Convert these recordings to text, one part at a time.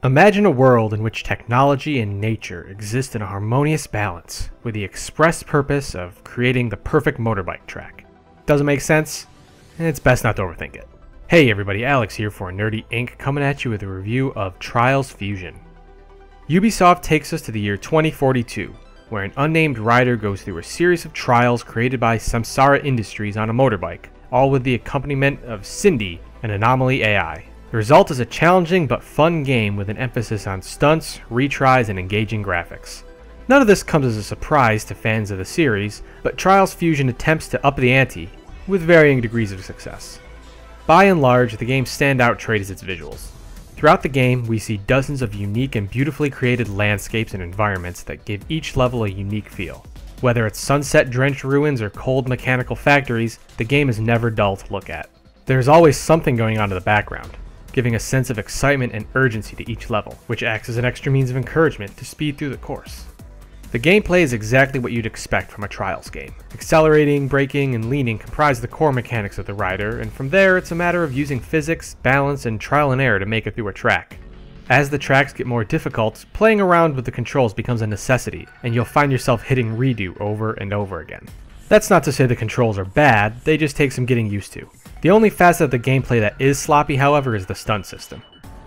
Imagine a world in which technology and nature exist in a harmonious balance with the express purpose of creating the perfect motorbike track. Doesn't make sense? It's best not to overthink it. Hey everybody, Alex here for Nerdy Inc. coming at you with a review of Trials Fusion. Ubisoft takes us to the year 2042, where an unnamed rider goes through a series of trials created by Samsara Industries on a motorbike, all with the accompaniment of Cindy, an anomaly AI. The result is a challenging but fun game with an emphasis on stunts, retries, and engaging graphics. None of this comes as a surprise to fans of the series, but Trials Fusion attempts to up the ante, with varying degrees of success. By and large, the game's standout trait is its visuals. Throughout the game, we see dozens of unique and beautifully created landscapes and environments that give each level a unique feel. Whether it's sunset-drenched ruins or cold mechanical factories, the game is never dull to look at. There's always something going on in the background, giving a sense of excitement and urgency to each level, which acts as an extra means of encouragement to speed through the course. The gameplay is exactly what you'd expect from a Trials game. Accelerating, braking, and leaning comprise the core mechanics of the rider, and from there it's a matter of using physics, balance, and trial and error to make it through a track. As the tracks get more difficult, playing around with the controls becomes a necessity, and you'll find yourself hitting redo over and over again. That's not to say the controls are bad, they just take some getting used to. The only facet of the gameplay that is sloppy, however, is the stunt system.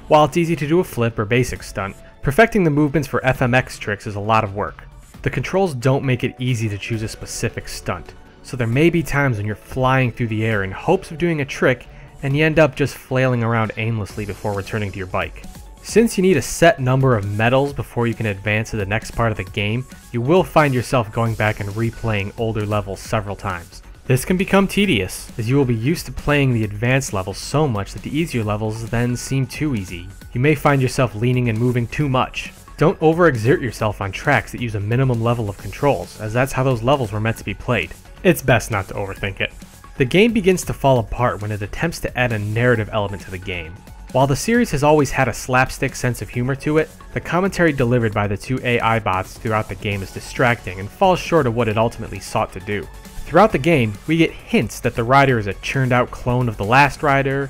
While it's easy to do a flip or basic stunt, perfecting the movements for FMX tricks is a lot of work. The controls don't make it easy to choose a specific stunt, so there may be times when you're flying through the air in hopes of doing a trick and you end up just flailing around aimlessly before returning to your bike. Since you need a set number of medals before you can advance to the next part of the game, you will find yourself going back and replaying older levels several times. This can become tedious, as you will be used to playing the advanced levels so much that the easier levels then seem too easy. You may find yourself leaning and moving too much. Don't overexert yourself on tracks that use a minimum level of controls, as that's how those levels were meant to be played. It's best not to overthink it. The game begins to fall apart when it attempts to add a narrative element to the game. While the series has always had a slapstick sense of humor to it, the commentary delivered by the two AI bots throughout the game is distracting and falls short of what it ultimately sought to do. Throughout the game, we get hints that the rider is a churned out clone of the last rider,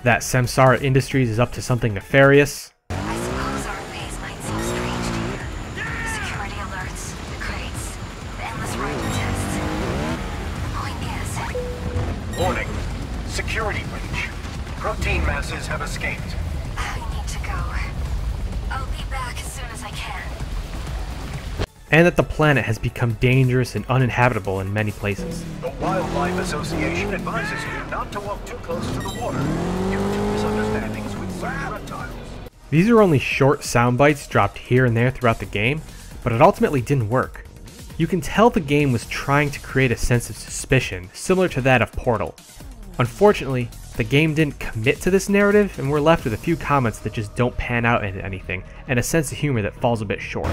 that Samsara Industries is up to something nefarious, I suppose our ways might seem strange to you. Security alerts, the crates, the endless rider tests. The point is... Warning. Security breach. Protein masses have escaped. I need to go. I'll be back as soon as I can. and that the planet has become dangerous and uninhabitable in many places. The Wildlife Association advises you not to walk too close to the water due to misunderstandings with certain reptiles. These are only short sound bites dropped here and there throughout the game, but it ultimately didn't work. You can tell the game was trying to create a sense of suspicion, similar to that of Portal. Unfortunately, the game didn't commit to this narrative, and we're left with a few comments that just don't pan out into anything, and a sense of humor that falls a bit short.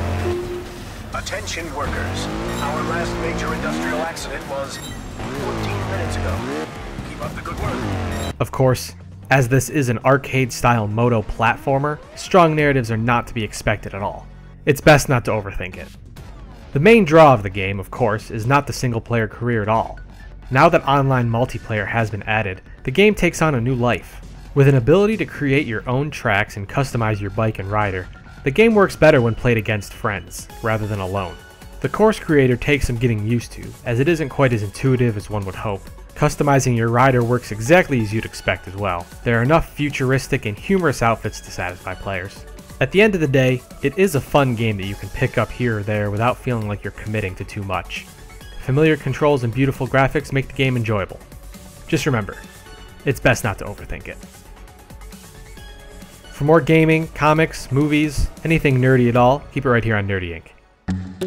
Attention workers, our last major industrial accident was 14 minutes ago. Keep up the good work. Of course, as this is an arcade-style moto platformer, strong narratives are not to be expected at all. It's best not to overthink it. The main draw of the game, of course, is not the single-player career at all. Now that online multiplayer has been added, the game takes on a new life. With an ability to create your own tracks and customize your bike and rider, the game works better when played against friends, rather than alone. The course creator takes some getting used to, as it isn't quite as intuitive as one would hope. Customizing your rider works exactly as you'd expect as well. There are enough futuristic and humorous outfits to satisfy players. At the end of the day, it is a fun game that you can pick up here or there without feeling like you're committing to too much. Familiar controls and beautiful graphics make the game enjoyable. Just remember, it's best not to overthink it. For more gaming, comics, movies, anything nerdy at all, keep it right here on Nerdy Inc.